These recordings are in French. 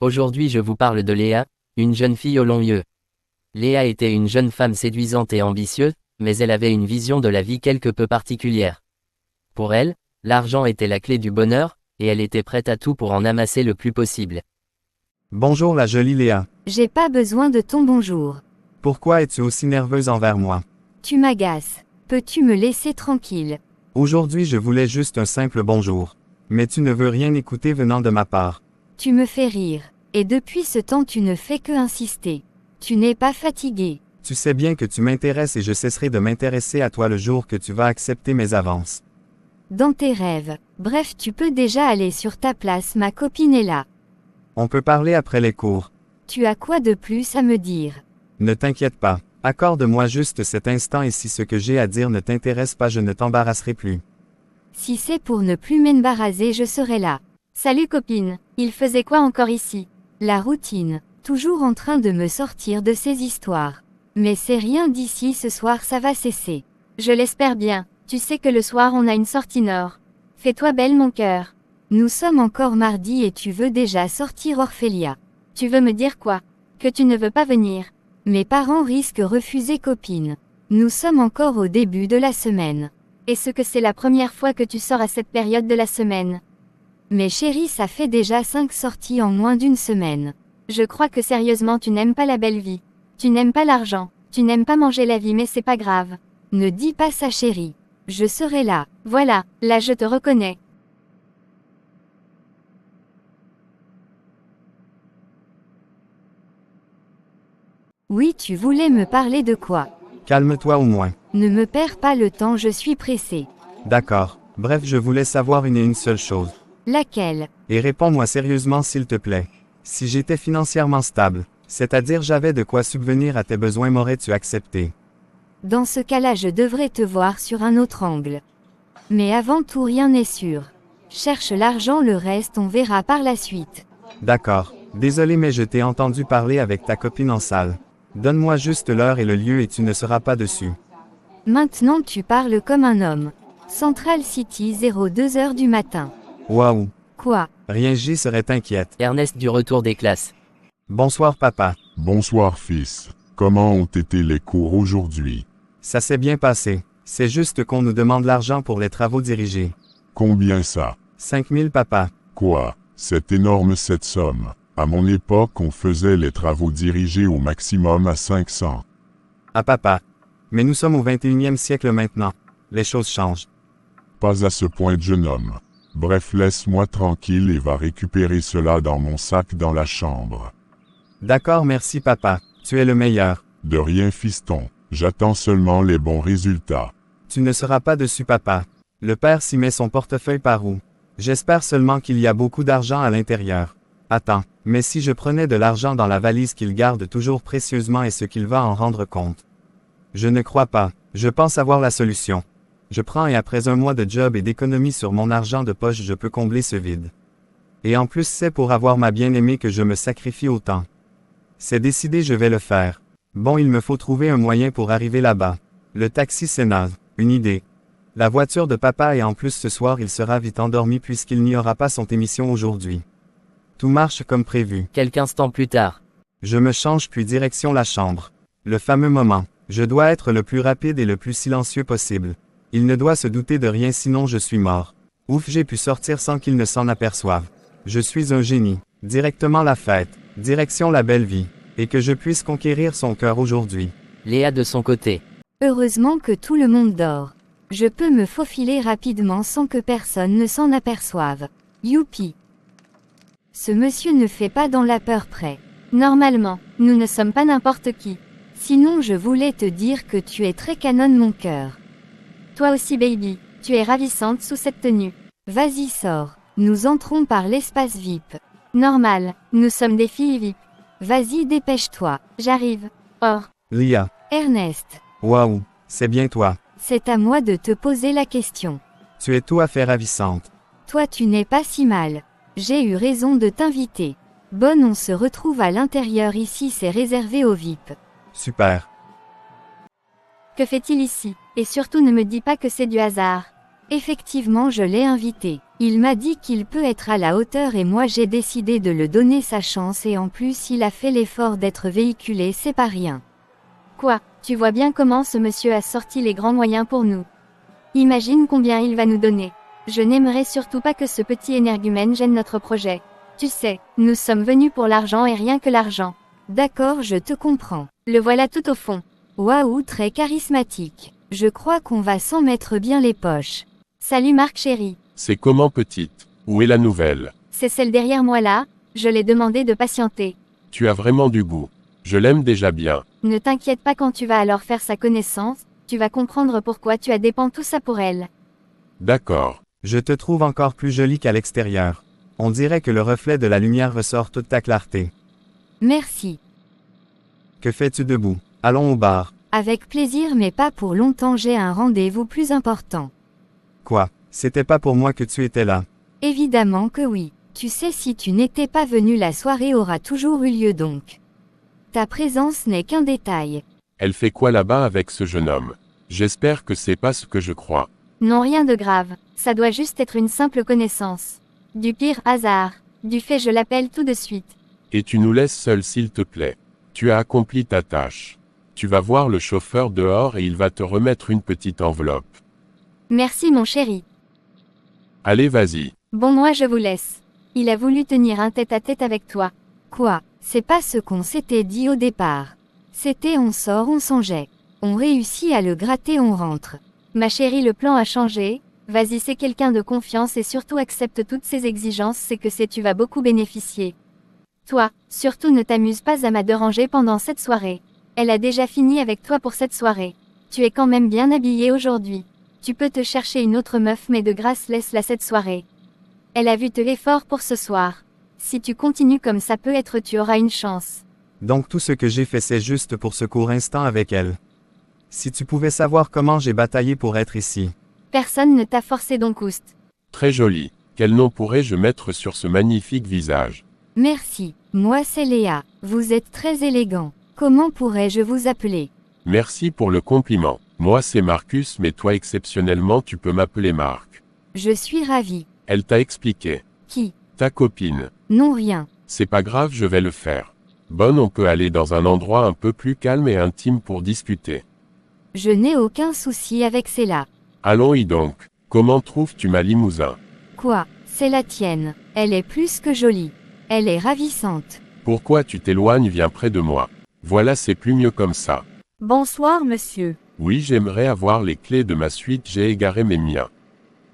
Aujourd'hui je vous parle de Léa, une jeune fille aux longs yeux. Léa était une jeune femme séduisante et ambitieuse, mais elle avait une vision de la vie quelque peu particulière. Pour elle, l'argent était la clé du bonheur, et elle était prête à tout pour en amasser le plus possible. Bonjour la jolie Léa. J'ai pas besoin de ton bonjour. Pourquoi es-tu aussi nerveuse envers moi? Tu m'agaces. Peux-tu me laisser tranquille? Aujourd'hui je voulais juste un simple bonjour. Mais tu ne veux rien écouter venant de ma part. Tu me fais rire. Et depuis ce temps tu ne fais que insister. Tu n'es pas fatigué. Tu sais bien que tu m'intéresses et je cesserai de m'intéresser à toi le jour que tu vas accepter mes avances. Dans tes rêves. Bref, tu peux déjà aller sur ta place, ma copine est là. On peut parler après les cours. Tu as quoi de plus à me dire? Ne t'inquiète pas. Accorde-moi juste cet instant et si ce que j'ai à dire ne t'intéresse pas je ne t'embarrasserai plus. Si c'est pour ne plus m'embarrasser, je serai là. Salut copine, il faisait quoi encore ici? La routine, toujours en train de me sortir de ces histoires. Mais c'est rien d'ici, ce soir ça va cesser. Je l'espère bien, tu sais que le soir on a une sortie nord. Fais-toi belle mon cœur. Nous sommes encore mardi et tu veux déjà sortir Orphelia. Tu veux me dire quoi? Que tu ne veux pas venir? Mes parents risquent refuser copine. Nous sommes encore au début de la semaine. Est-ce que c'est la première fois que tu sors à cette période de la semaine? Mais chérie, ça fait déjà 5 sorties en moins d'une semaine. Je crois que sérieusement tu n'aimes pas la belle vie. Tu n'aimes pas l'argent. Tu n'aimes pas manger la vie mais c'est pas grave. Ne dis pas ça chérie. Je serai là. Voilà, là je te reconnais. Oui, tu voulais me parler de quoi? Calme-toi au moins. Ne me perds pas le temps, je suis pressée. D'accord. Bref, je voulais savoir une seule chose. Laquelle? Et réponds-moi sérieusement s'il te plaît. Si j'étais financièrement stable, c'est-à-dire j'avais de quoi subvenir à tes besoins, m'aurais-tu accepté? Dans ce cas-là, je devrais te voir sur un autre angle. Mais avant tout, rien n'est sûr. Cherche l'argent, le reste on verra par la suite. D'accord. Désolé mais je t'ai entendu parler avec ta copine en salle. Donne-moi juste l'heure et le lieu et tu ne seras pas dessus. Maintenant tu parles comme un homme. Central City 02h du matin. Waouh. Quoi? Rien, j'y serais inquiète. Ernest du retour des classes. Bonsoir papa. Bonsoir fils. Comment ont été les cours aujourd'hui? Ça s'est bien passé. C'est juste qu'on nous demande l'argent pour les travaux dirigés. Combien ça? 5000 papa. Quoi? C'est énorme cette somme. À mon époque, on faisait les travaux dirigés au maximum à 500. Ah papa. Mais nous sommes au 21e siècle maintenant. Les choses changent. Pas à ce point, jeune homme. Bref, laisse-moi tranquille et va récupérer cela dans mon sac dans la chambre. D'accord, merci papa. Tu es le meilleur. De rien, fiston. J'attends seulement les bons résultats. Tu ne seras pas dessus papa. Le père s'y met son portefeuille par où? J'espère seulement qu'il y a beaucoup d'argent à l'intérieur. Attends, mais si je prenais de l'argent dans la valise qu'il garde toujours précieusement, est-ce qu'il va en rendre compte? Je ne crois pas. Je pense avoir la solution. Je prends et après un mois de job et d'économie sur mon argent de poche, je peux combler ce vide. Et en plus c'est pour avoir ma bien-aimée que je me sacrifie autant. C'est décidé, je vais le faire. Bon, il me faut trouver un moyen pour arriver là-bas. Le taxi c'est naze. Une idée. La voiture de papa et en plus ce soir il sera vite endormi puisqu'il n'y aura pas son émission aujourd'hui. Tout marche comme prévu. Quelques instants plus tard. Je me change puis direction la chambre. Le fameux moment. Je dois être le plus rapide et le plus silencieux possible. Il ne doit se douter de rien sinon je suis mort. Ouf, j'ai pu sortir sans qu'il ne s'en aperçoive. Je suis un génie. Directement la fête. Direction la belle vie. Et que je puisse conquérir son cœur aujourd'hui. Léa de son côté. Heureusement que tout le monde dort. Je peux me faufiler rapidement sans que personne ne s'en aperçoive. Youpi. Ce monsieur ne fait pas dans la peur près. Normalement, nous ne sommes pas n'importe qui. Sinon je voulais te dire que tu es très canonne mon cœur. Toi aussi baby, tu es ravissante sous cette tenue. Vas-y sors, nous entrons par l'espace VIP. Normal, nous sommes des filles VIP. Vas-y dépêche-toi, j'arrive. Oh. Léa. Ernest. Waouh, c'est bien toi. C'est à moi de te poser la question. Tu es tout à fait ravissante. Toi tu n'es pas si mal. J'ai eu raison de t'inviter. Bonne, on se retrouve à l'intérieur, ici c'est réservé aux VIP. Super. Que fait-il ici? Et surtout ne me dis pas que c'est du hasard. Effectivement je l'ai invité. Il m'a dit qu'il peut être à la hauteur et moi j'ai décidé de le donner sa chance et en plus il a fait l'effort d'être véhiculé, c'est pas rien. Quoi, tu vois bien comment ce monsieur a sorti les grands moyens pour nous. Imagine combien il va nous donner. Je n'aimerais surtout pas que ce petit énergumène gêne notre projet. Tu sais, nous sommes venus pour l'argent et rien que l'argent. D'accord, je te comprends. Le voilà tout au fond. Waouh, très charismatique. Je crois qu'on va s'en mettre bien les poches. Salut Marc chéri. C'est comment petite? Où est la nouvelle? C'est celle derrière moi là, je l'ai demandé de patienter. Tu as vraiment du goût. Je l'aime déjà bien. Ne t'inquiète pas quand tu vas alors faire sa connaissance, tu vas comprendre pourquoi tu as dépeint tout ça pour elle. D'accord. Je te trouve encore plus jolie qu'à l'extérieur. On dirait que le reflet de la lumière ressort toute ta clarté. Merci. Que fais-tu debout? Allons au bar. Avec plaisir mais pas pour longtemps, j'ai un rendez-vous plus important. Quoi? C'était pas pour moi que tu étais là. Évidemment que oui. Tu sais, si tu n'étais pas venu, la soirée aura toujours eu lieu donc. Ta présence n'est qu'un détail. Elle fait quoi là-bas avec ce jeune homme? J'espère que c'est pas ce que je crois. Non, rien de grave. Ça doit juste être une simple connaissance. Du pire hasard. Du fait, je l'appelle tout de suite. Et tu nous laisses seuls s'il te plaît. Tu as accompli ta tâche. Tu vas voir le chauffeur dehors et il va te remettre une petite enveloppe. Merci mon chéri. Allez, vas-y. Bon, moi je vous laisse. Il a voulu tenir un tête-à-tête avec toi. Quoi? C'est pas ce qu'on s'était dit au départ. C'était on sort, on songeait. On réussit à le gratter, on rentre. Ma chérie, le plan a changé. Vas-y, c'est quelqu'un de confiance et surtout accepte toutes ses exigences, c'est que tu vas beaucoup bénéficier. Toi, surtout ne t'amuse pas à me déranger pendant cette soirée. Elle a déjà fini avec toi pour cette soirée. Tu es quand même bien habillé aujourd'hui. Tu peux te chercher une autre meuf mais de grâce laisse-la cette soirée. Elle a vu l'effort pour ce soir. Si tu continues comme ça peut-être tu auras une chance. Donc tout ce que j'ai fait c'est juste pour ce court instant avec elle. Si tu pouvais savoir comment j'ai bataillé pour être ici. Personne ne t'a forcé donc oust. Très joli. Quel nom pourrais-je mettre sur ce magnifique visage? Merci. Moi c'est Léa. Vous êtes très élégant. Comment pourrais-je vous appeler? Merci pour le compliment. Moi c'est Marcus mais toi exceptionnellement tu peux m'appeler Marc. Je suis ravie. Elle t'a expliqué. Qui? Ta copine. Non, rien. C'est pas grave, je vais le faire. Bonne, on peut aller dans un endroit un peu plus calme et intime pour discuter. Je n'ai aucun souci avec cela. Allons-y donc. Comment trouves-tu ma limousin? Quoi? C'est la tienne. Elle est plus que jolie. Elle est ravissante. Pourquoi tu t'éloignes? Viens près de moi. Voilà, c'est plus mieux comme ça. Bonsoir, monsieur. Oui, j'aimerais avoir les clés de ma suite, j'ai égaré mes miens.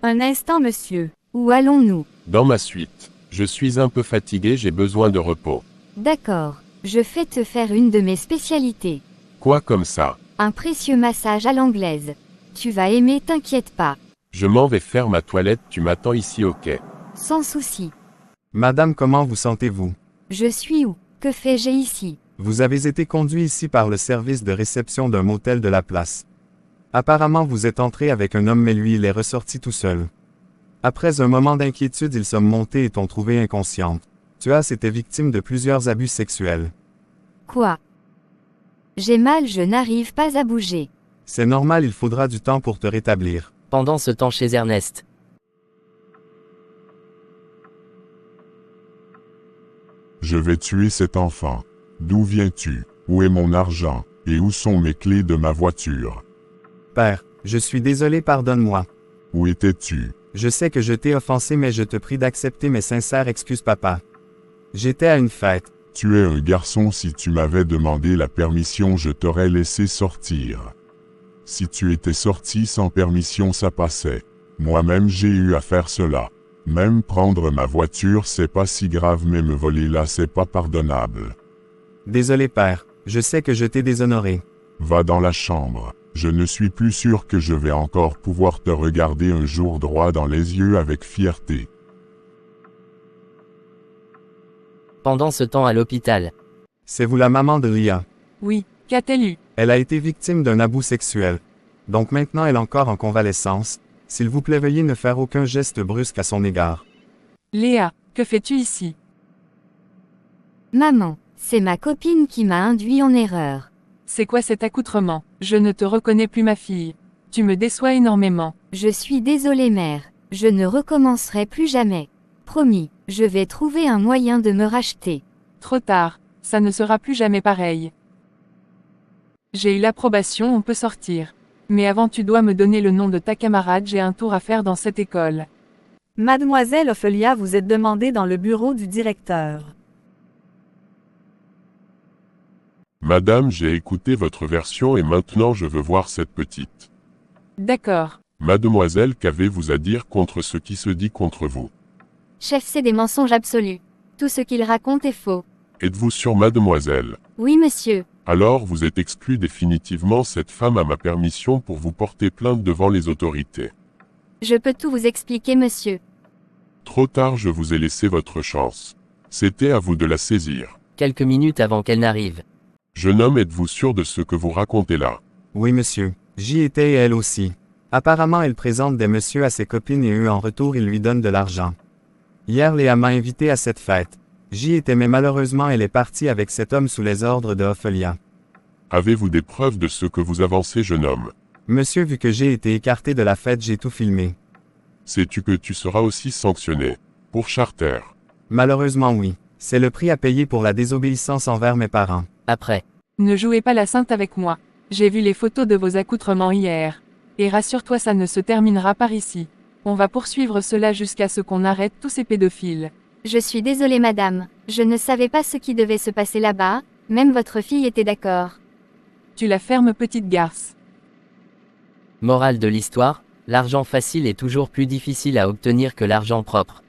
Un instant, monsieur. Où allons-nous? Dans ma suite. Je suis un peu fatigué, j'ai besoin de repos. D'accord. Je fais te faire une de mes spécialités. Quoi comme ça? Un précieux massage à l'anglaise. Tu vas aimer, t'inquiète pas. Je m'en vais faire ma toilette, tu m'attends ici au quai. Sans souci. Madame, comment vous sentez-vous? Je suis où? Que fais-je ici? Vous avez été conduit ici par le service de réception d'un motel de la place. Apparemment vous êtes entré avec un homme mais lui il est ressorti tout seul. Après un moment d'inquiétude ils sont montés et t'ont trouvé inconsciente. Tu as été victime de plusieurs abus sexuels. Quoi? J'ai mal, je n'arrive pas à bouger. C'est normal, il faudra du temps pour te rétablir. Pendant ce temps chez Ernest. Je vais tuer cet enfant. D'où viens-tu? Où est mon argent? Et où sont mes clés de ma voiture? Père, je suis désolé, pardonne-moi. Où étais-tu? Je sais que je t'ai offensé mais je te prie d'accepter mes sincères excuses, papa. J'étais à une fête. Tu es un garçon, si tu m'avais demandé la permission je t'aurais laissé sortir. Si tu étais sorti sans permission ça passait. Moi-même j'ai eu à faire cela. Même prendre ma voiture c'est pas si grave mais me voler là c'est pas pardonnable. Désolé, père. Je sais que je t'ai déshonoré. Va dans la chambre. Je ne suis plus sûr que je vais encore pouvoir te regarder un jour droit dans les yeux avec fierté. Pendant ce temps à l'hôpital. C'est vous la maman de Lia. Oui, qu'a-t-elle eu? Elle a été victime d'un abus sexuel. Donc maintenant elle est encore en convalescence. S'il vous plaît veuillez ne faire aucun geste brusque à son égard. Léa, que fais-tu ici? Maman, c'est ma copine qui m'a induit en erreur. C'est quoi cet accoutrement? Je ne te reconnais plus ma fille. Tu me déçois énormément. Je suis désolée mère. Je ne recommencerai plus jamais. Promis, je vais trouver un moyen de me racheter. Trop tard, ça ne sera plus jamais pareil. J'ai eu l'approbation, on peut sortir. Mais avant tu dois me donner le nom de ta camarade, j'ai un tour à faire dans cette école. Mademoiselle Ophelia, vous êtes demandée dans le bureau du directeur. Madame, j'ai écouté votre version et maintenant je veux voir cette petite. D'accord. Mademoiselle, qu'avez-vous à dire contre ce qui se dit contre vous? Chef, c'est des mensonges absolus. Tout ce qu'il raconte est faux. Êtes-vous sûre, mademoiselle? Oui, monsieur. Alors vous êtes exclu définitivement. Cette femme a ma permission pour vous porter plainte devant les autorités. Je peux tout vous expliquer, monsieur. Trop tard, je vous ai laissé votre chance. C'était à vous de la saisir. Quelques minutes avant qu'elle n'arrive. Jeune homme, êtes-vous sûr de ce que vous racontez là? Oui, monsieur. J'y étais et elle aussi. Apparemment, elle présente des messieurs à ses copines et eux en retour, ils lui donnent de l'argent. Hier, Léa m'a invité à cette fête. J'y étais, mais malheureusement, elle est partie avec cet homme sous les ordres de Ophelia. Avez-vous des preuves de ce que vous avancez, jeune homme? Monsieur, vu que j'ai été écarté de la fête, j'ai tout filmé. Sais-tu que tu seras aussi sanctionné? Pour charter. Malheureusement, oui. C'est le prix à payer pour la désobéissance envers mes parents. Après. Ne jouez pas la sainte avec moi. J'ai vu les photos de vos accoutrements hier. Et rassure-toi, ça ne se terminera par ici. On va poursuivre cela jusqu'à ce qu'on arrête tous ces pédophiles. Je suis désolée, madame. Je ne savais pas ce qui devait se passer là-bas. Même votre fille était d'accord. Tu la fermes, petite garce. Morale de l'histoire, l'argent facile est toujours plus difficile à obtenir que l'argent propre.